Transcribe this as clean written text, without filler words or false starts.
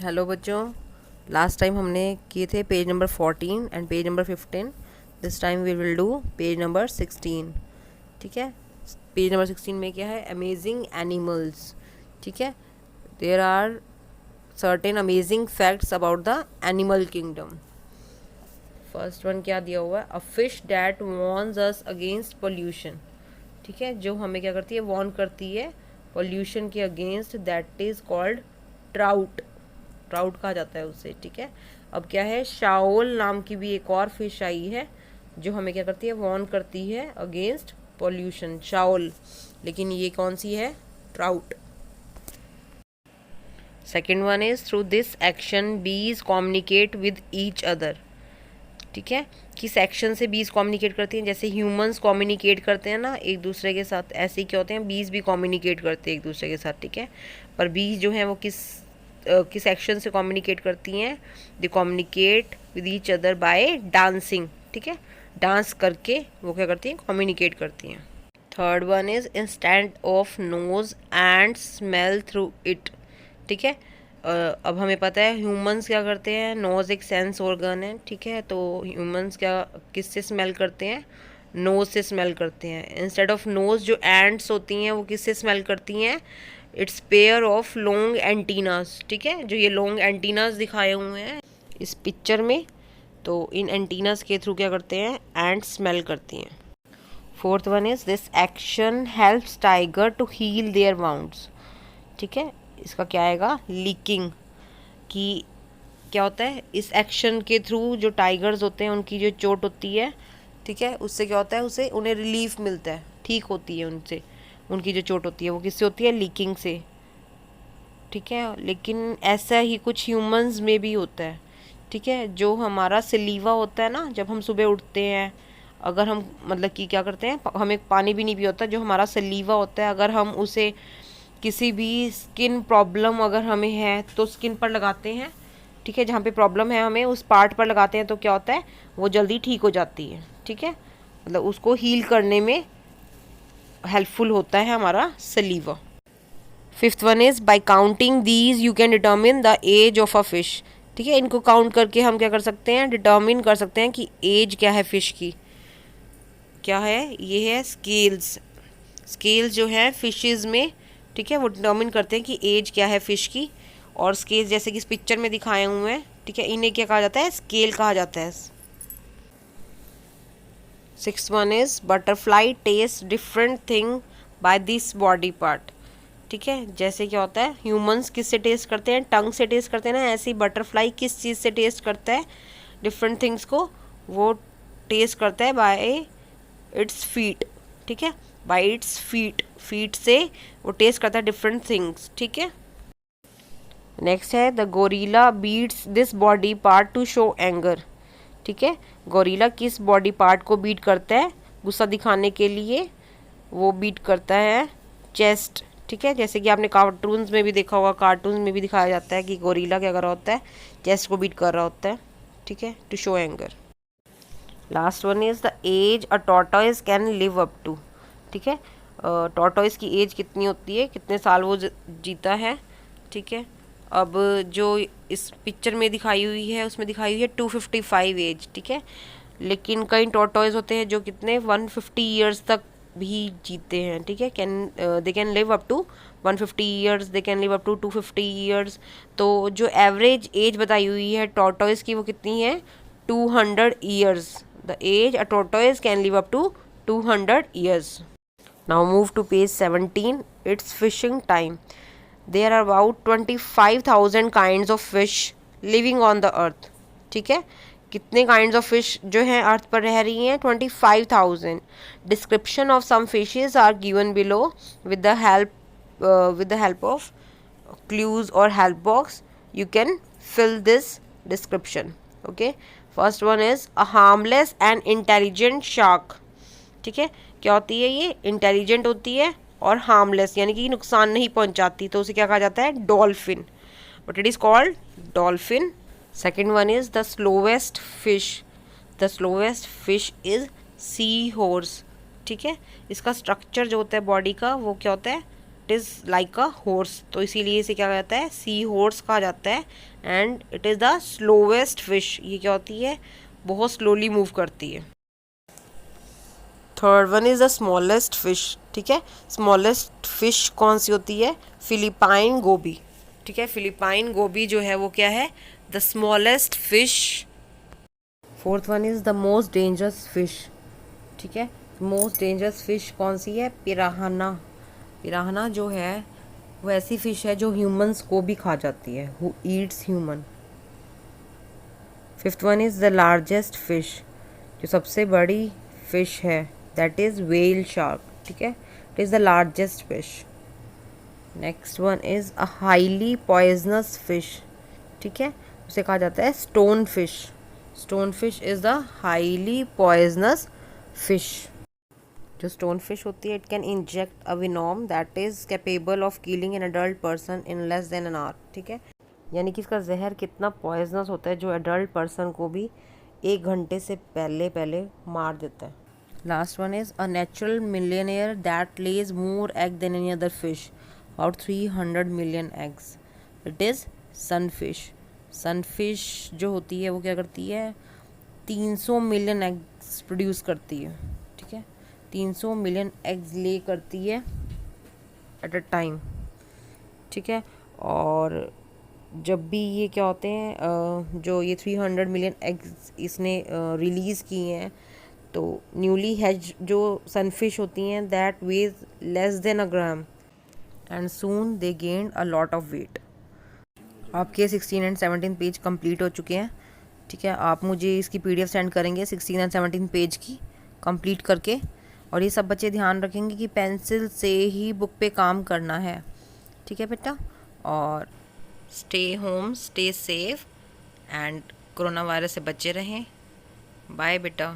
Hello बच्चों, last time हमने किए थे page number 14 and page number 15। This time we will do page number 16। ठीक है, पेज नंबर 16 में क्या है? Amazing animals. ठीक है, there are certain amazing facts about the animal kingdom. First one क्या दिया हुआ है? A fish that warns us against pollution. ठीक है, जो हमें क्या करती है? वॉर्न करती है पोल्यूशन के against, that is called trout. Trout कहा जाता है उसे। ठीक है, अब क्या है? शाओल नाम की भी एक और फिश आई है जो हमें क्या करती है? वार्न करती है अगेंस्ट पॉल्यूशन, शाओल। लेकिन ये कौन सी है? Trout. Second one is through this action बीज कम्युनिकेट विद ईच अदर। ठीक है, किस एक्शन से बीज कम्युनिकेट करती हैं? जैसे ह्यूमंस कम्युनिकेट करते हैं ना एक दूसरे के साथ, ऐसे ही क्या होते हैं? बीज भी कम्युनिकेट करते हैं एक दूसरे के साथ। ठीक है, पर बीज जो है वो किस एक्शन से कम्युनिकेट करती हैं? दे communicate with each other by dancing. ठीक है, डांस करके वो क्या करती हैं? कम्युनिकेट करती हैं। Third one is instant of nose and smell through it. ठीक है, अब हमें पता है ह्यूमंस क्या करते हैं? नोज एक सेंस ऑर्गन है। ठीक है, तो ह्यूमंस क्या किससे स्मेल करते हैं? नोज से स्मेल करते हैं। इंस्टेड ऑफ नोज जो एंड्स होती हैं वो किससे स्मेल करती हैं? It's pair of long antennas. ठीक है, जो ये लॉन्ग एंटीनास दिखाए हुए हैं इस पिक्चर में, तो इन एंटीनास के थ्रू क्या करते हैं? एंड स्मेल करती हैं। Fourth one is this action helps tiger to heal their wounds. ठीक है, इसका क्या आएगा? लीकिंग। कि क्या होता है? इस एक्शन के थ्रू जो टाइगर्स होते हैं उनकी जो चोट होती है, ठीक है, उससे क्या होता है? उससे उन्हें रिलीफ मिलता है, ठीक होती है उनसे। उनकी जो चोट होती है वो किससे होती है? लीकिंग से। ठीक है, लेकिन ऐसा ही कुछ ह्यूमंस में भी होता है। ठीक है, जो हमारा सलीवा होता है ना, जब हम सुबह उठते हैं, अगर हम मतलब कि क्या करते हैं? हमें पानी भी नहीं पिया होता, जो हमारा सलीवा होता है, अगर हम उसे किसी भी स्किन प्रॉब्लम अगर हमें है तो स्किन पर लगाते हैं। ठीक है, जहाँ पे प्रॉब्लम है हमें उस पार्ट पर लगाते हैं तो क्या होता है? वो जल्दी ठीक हो जाती है। ठीक है, मतलब उसको हील करने में हेल्पफुल होता है हमारा saliva. Fifth one is by counting these you can determine the age of a fish. ठीक है, इनको काउंट करके हम क्या कर सकते हैं? डिटर्मिन कर सकते हैं कि एज क्या है फिश की। क्या है? ये है स्केल्स। स्केल्स जो है फिशेस में, ठीक है, वो डिटर्मिन करते हैं कि एज क्या है फिश की। और स्केल्स जैसे कि इस पिक्चर में दिखाए हुए हैं, ठीक है, इन्हें क्या कहा जाता है? स्केल कहा जाता है। Six one is butterfly taste different thing by this body part. ठीक है, जैसे क्या होता है? ह्यूमंस किस से टेस्ट करते हैं? टंग से टेस्ट करते हैं ना, ऐसे ही बटरफ्लाई किस चीज़ से टेस्ट करता है डिफरेंट थिंग्स को? वो टेस्ट करता है बाय इट्स फीट। ठीक है, बाय इट्स फीट, फीट से वो टेस्ट करता है डिफरेंट थिंग्स। ठीक है, नेक्स्ट है the gorilla beats this body part to show anger. ठीक है, गोरिल्ला किस बॉडी पार्ट को बीट करता है गुस्सा दिखाने के लिए? वो बीट करता है चेस्ट। ठीक है, जैसे कि आपने कार्टून्स में भी देखा होगा, कार्टून्स में भी दिखाया जाता है कि गोरिल्ला क्या कर रहा होता है? चेस्ट को बीट कर रहा होता है। ठीक है, to show anger. Last one is the age a tortoise can live up to. ठीक है, टॉर्टोइज की एज कितनी होती है? कितने साल वो जीता है? ठीक है, अब जो इस पिक्चर में दिखाई हुई है उसमें दिखाई हुई है 255 एज। ठीक है, लेकिन कई टॉर्टोइज होते हैं जो कितने 150 ईयर्स तक भी जीते हैं। ठीक है, they can live up to 150 years, they can live up to 250 years. तो जो एवरेज एज बताई हुई है टॉर्टोइज की वो कितनी है? 200 years. The age a tortoise can live up to 200 years. Now move to page 17। It's fishing time. There are about 25,000 kinds of fish living on the earth. ठीक है, कितने kinds of fish जो हैं अर्थ पर रह रही हैं? 25,000. Description of some fishes are given below with the help of clues or help box. You can fill this description. Okay. First one is a harmless and intelligent shark. ठीक है, क्या होती है ये? इंटेलिजेंट होती है और हार्मलेस, यानी कि नुकसान नहीं पहुंचाती, तो उसे क्या कहा जाता है? Dolphin. But it is called dolphin. Second one is the slowest fish. The slowest fish is sea horse. ठीक है, इसका स्ट्रक्चर जो होता है बॉडी का वो क्या होता है? इज़ लाइक अ हॉर्स, तो इसीलिए इसे क्या कहता है, सी हॉर्स कहा जाता है। And it is the slowest fish, ये क्या होती है, बहुत स्लोली मूव करती है। Third one is the smallest fish, ठीक है। स्मॉलेस्ट फिश कौन सी होती है, फिलिपाइन गोबी, ठीक है। फिलिपाइन गोबी जो है वो क्या है, the smallest fish. Fourth one is the most dangerous fish, ठीक है। मोस्ट डेंजरस फिश कौन सी है, पिराहना। पिराहना जो है वो ऐसी फिश है जो ह्यूमंस को भी खा जाती है, who Yeats human. Fifth one is the largest fish, जो सबसे बड़ी फिश है, दैट इज़ व्हेल शार्क, ठीक है। It is the largest fish. Next one is a highly poisonous fish, ठीक है, उसे कहा जाता है stone fish. Stone fish is the highly poisonous fish. जो स्टोन फिश होती है, it can inject a venom that is capable of killing an adult person in less than an hour, ठीक है। यानी कि इसका जहर कितना पॉइजनस होता है जो अडल्ट पर्सन को भी 1 घंटे से पहले पहले मार देता है। Last one is a natural millionaire that lays more egg than any other fish, और 300 million eggs, it is sunfish. Sunfish जो होती है वो क्या करती है, 300 मिलियन एग्स प्रोड्यूस करती है, ठीक है। 300 मिलियन एग्स ले करती है एट अ टाइम, ठीक है। और जब भी ये क्या होते हैं, जो ये 300 मिलियन एग्स इसने रिलीज़ किए हैं, तो न्यूली हैच जो सनफिश होती हैं that weighs less than a gram and soon they gained a lot of weight. आपके 16 एंड 17 पेज कंप्लीट हो चुके हैं, ठीक है। आप मुझे इसकी PDF सेंड करेंगे 16 एंड 17 पेज की कंप्लीट करके। और ये सब बच्चे ध्यान रखेंगे कि पेंसिल से ही बुक पे काम करना है, ठीक है बेटा। और stay home, stay safe and corona virus से बचे रहें। बाय बेटा।